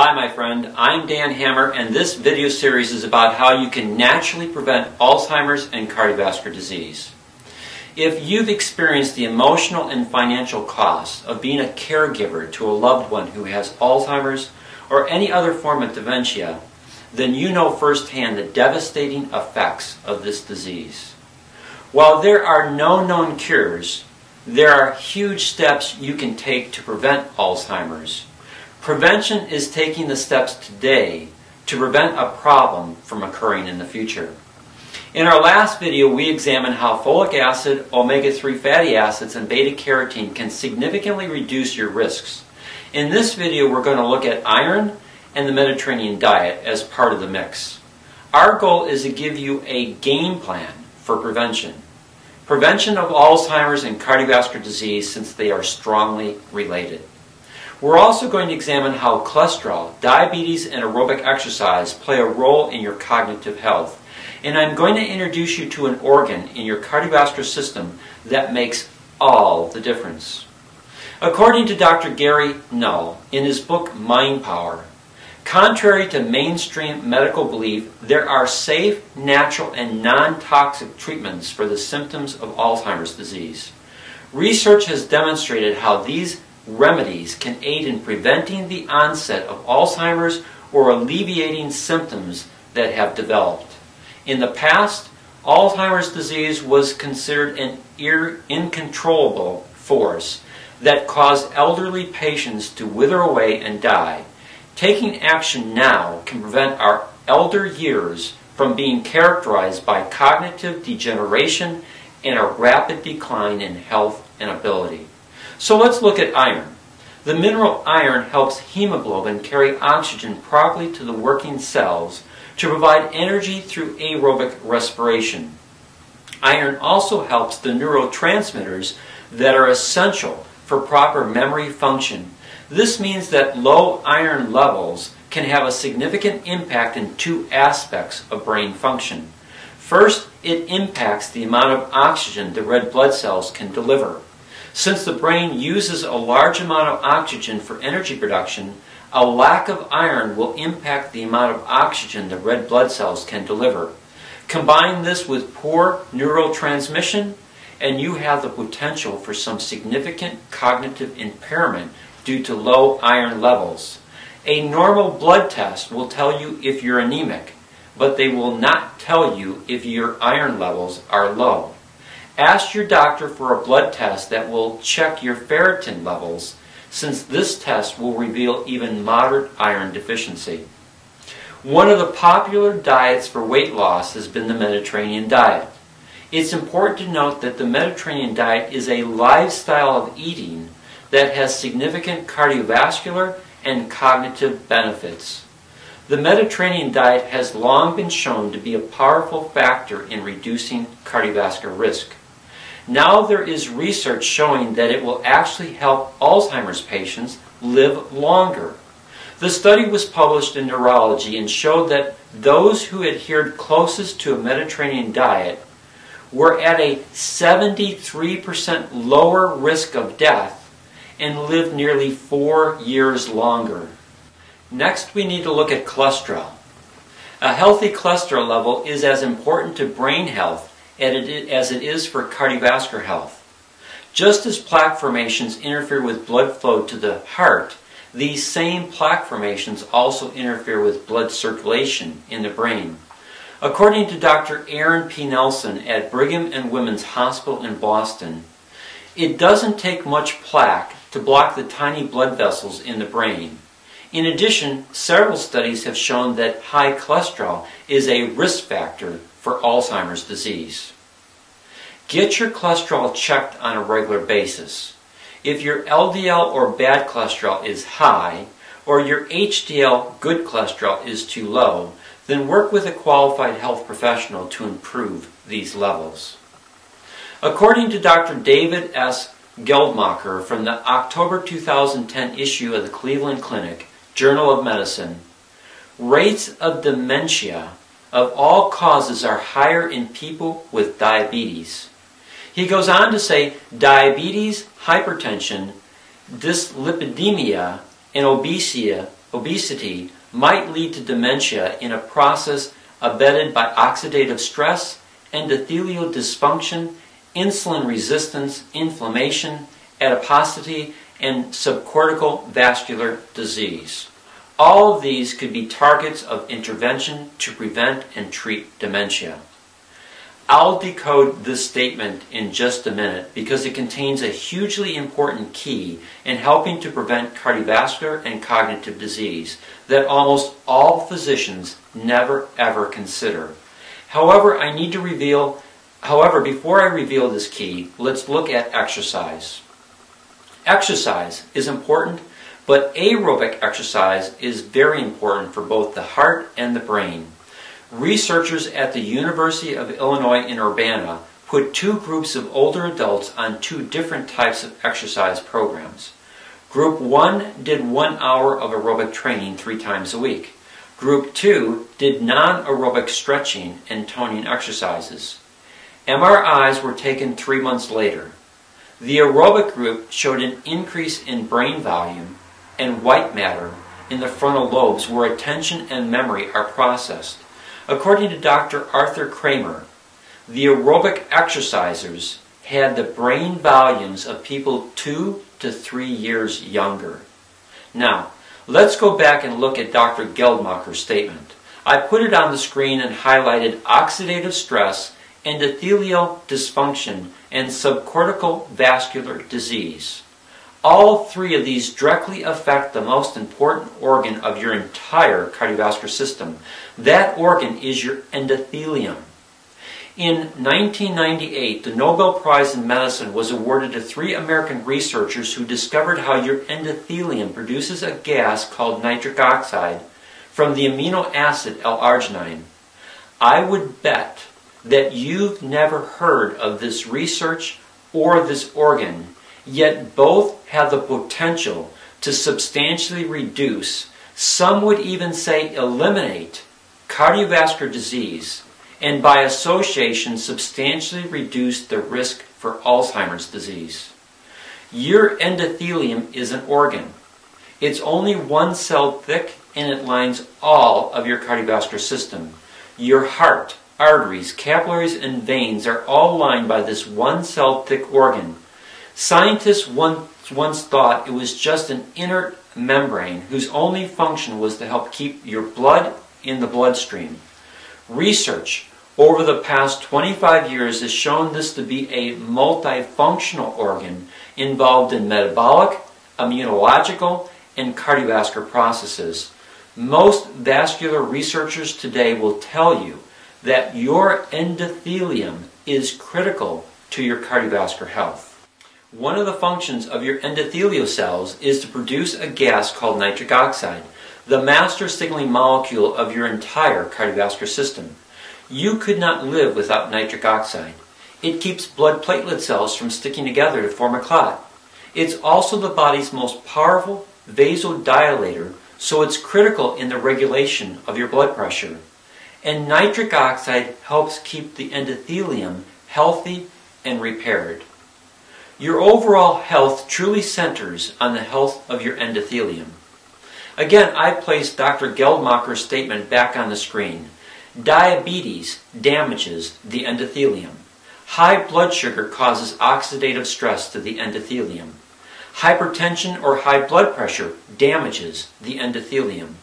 Hi my friend, I'm Dan Hammer and this video series is about how you can naturally prevent Alzheimer's and cardiovascular disease. If you've experienced the emotional and financial costs of being a caregiver to a loved one who has Alzheimer's or any other form of dementia, then you know firsthand the devastating effects of this disease. While there are no known cures, there are huge steps you can take to prevent Alzheimer's. Prevention is taking the steps today to prevent a problem from occurring in the future. In our last video, we examined how folic acid, omega-3 fatty acids, and beta-carotene can significantly reduce your risks. In this video, we're going to look at iron and the Mediterranean diet as part of the mix. Our goal is to give you a game plan for prevention. Prevention of Alzheimer's and cardiovascular disease, since they are strongly related. We're also going to examine how cholesterol, diabetes, and aerobic exercise play a role in your cognitive health. And I'm going to introduce you to an organ in your cardiovascular system that makes all the difference. According to Dr. Gary Null, in his book Mind Power, contrary to mainstream medical belief, there are safe, natural, and non-toxic treatments for the symptoms of Alzheimer's disease. Research has demonstrated how these remedies can aid in preventing the onset of Alzheimer's or alleviating symptoms that have developed. In the past, Alzheimer's disease was considered an uncontrollable force that caused elderly patients to wither away and die. Taking action now can prevent our elder years from being characterized by cognitive degeneration and a rapid decline in health and ability. So let's look at iron. The mineral iron helps hemoglobin carry oxygen properly to the working cells to provide energy through aerobic respiration. Iron also helps the neurotransmitters that are essential for proper memory function. This means that low iron levels can have a significant impact in two aspects of brain function. First, it impacts the amount of oxygen the red blood cells can deliver. Since the brain uses a large amount of oxygen for energy production, a lack of iron will impact the amount of oxygen the red blood cells can deliver. Combine this with poor neurotransmission, and you have the potential for some significant cognitive impairment due to low iron levels. A normal blood test will tell you if you're anemic, but they will not tell you if your iron levels are low. Ask your doctor for a blood test that will check your ferritin levels, since this test will reveal even moderate iron deficiency. One of the popular diets for weight loss has been the Mediterranean diet. It's important to note that the Mediterranean diet is a lifestyle of eating that has significant cardiovascular and cognitive benefits. The Mediterranean diet has long been shown to be a powerful factor in reducing cardiovascular risk. Now there is research showing that it will actually help Alzheimer's patients live longer. The study was published in Neurology and showed that those who adhered closest to a Mediterranean diet were at a 73% lower risk of death and lived nearly 4 years longer. Next, we need to look at cholesterol. A healthy cholesterol level is as important to brain health as it is for cardiovascular health. Just as plaque formations interfere with blood flow to the heart, these same plaque formations also interfere with blood circulation in the brain. According to Dr. Aaron P. Nelson at Brigham and Women's Hospital in Boston, it doesn't take much plaque to block the tiny blood vessels in the brain. In addition, several studies have shown that high cholesterol is a risk factor for Alzheimer's disease. Get your cholesterol checked on a regular basis. If your LDL or bad cholesterol is high, or your HDL good cholesterol is too low, then work with a qualified health professional to improve these levels. According to Dr. David S. Geldmacher from the October 2010 issue of the Cleveland Clinic, Journal of Medicine, rates of dementia of all causes are higher in people with diabetes. He goes on to say diabetes, hypertension, dyslipidemia, and obesity might lead to dementia in a process abetted by oxidative stress, endothelial dysfunction, insulin resistance, inflammation, adiposity, and subcortical vascular disease. All of these could be targets of intervention to prevent and treat dementia. I'll decode this statement in just a minute because it contains a hugely important key in helping to prevent cardiovascular and cognitive disease that almost all physicians never ever consider. However, before I reveal this key, let's look at exercise. Exercise is important, but aerobic exercise is very important for both the heart and the brain. Researchers at the University of Illinois in Urbana put two groups of older adults on two different types of exercise programs. Group 1 did 1 hour of aerobic training 3 times a week. Group 2 did non-aerobic stretching and toning exercises. MRIs were taken 3 months later. The aerobic group showed an increase in brain volume and white matter in the frontal lobes where attention and memory are processed. According to Dr. Arthur Kramer, the aerobic exercisers had the brain volumes of people 2 to 3 years younger. Now, let's go back and look at Dr. Geldmacher's statement. I put it on the screen and highlighted oxidative stress, endothelial dysfunction, and subcortical vascular disease. All 3 of these directly affect the most important organ of your entire cardiovascular system. That organ is your endothelium. In 1998, the Nobel Prize in Medicine was awarded to 3 American researchers who discovered how your endothelium produces a gas called nitric oxide from the amino acid L-Arginine. I would bet that you've never heard of this research or this organ, yet both have the potential to substantially reduce, some would even say eliminate, cardiovascular disease, and by association substantially reduce the risk for Alzheimer's disease. Your endothelium is an organ. It's only 1 cell thick and it lines all of your cardiovascular system. Your heart, arteries, capillaries, and veins are all lined by this 1 cell thick organ. Scientists once thought it was just an inert membrane whose only function was to help keep your blood in the bloodstream. Research over the past 25 years has shown this to be a multifunctional organ involved in metabolic, immunological, and cardiovascular processes. Most vascular researchers today will tell you that your endothelium is critical to your cardiovascular health. One of the functions of your endothelial cells is to produce a gas called nitric oxide, the master signaling molecule of your entire cardiovascular system. You could not live without nitric oxide. It keeps blood platelet cells from sticking together to form a clot. It's also the body's most powerful vasodilator, so it's critical in the regulation of your blood pressure. And nitric oxide helps keep the endothelium healthy and repaired. Your overall health truly centers on the health of your endothelium. Again, I placed Dr. Geldmacher's statement back on the screen. Diabetes damages the endothelium. High blood sugar causes oxidative stress to the endothelium. Hypertension or high blood pressure damages the endothelium.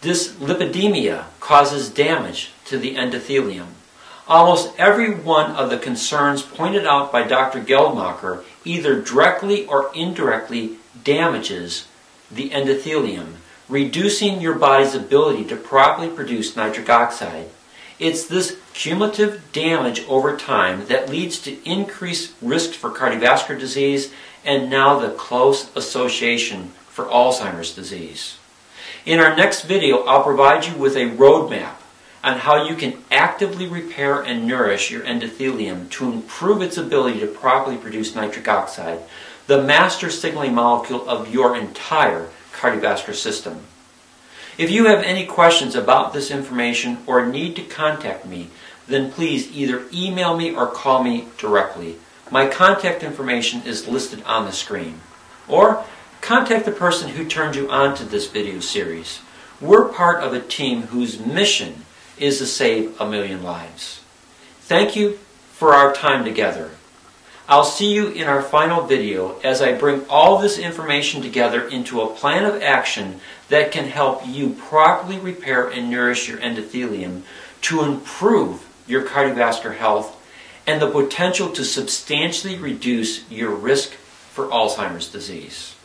Dyslipidemia causes damage to the endothelium. Almost every one of the concerns pointed out by Dr. Geldmacher either directly or indirectly damages the endothelium, reducing your body's ability to properly produce nitric oxide. It's this cumulative damage over time that leads to increased risk for cardiovascular disease and now the close association for Alzheimer's disease. In our next video, I'll provide you with a roadmap on how you can actively repair and nourish your endothelium to improve its ability to properly produce nitric oxide, the master signaling molecule of your entire cardiovascular system. If you have any questions about this information or need to contact me, then please either email me or call me directly. My contact information is listed on the screen. Or contact the person who turned you on to this video series. We're part of a team whose mission is to save 1 million lives. Thank you for our time together. I'll see you in our final video as I bring all this information together into a plan of action that can help you properly repair and nourish your endothelium to improve your cardiovascular health and the potential to substantially reduce your risk for Alzheimer's disease.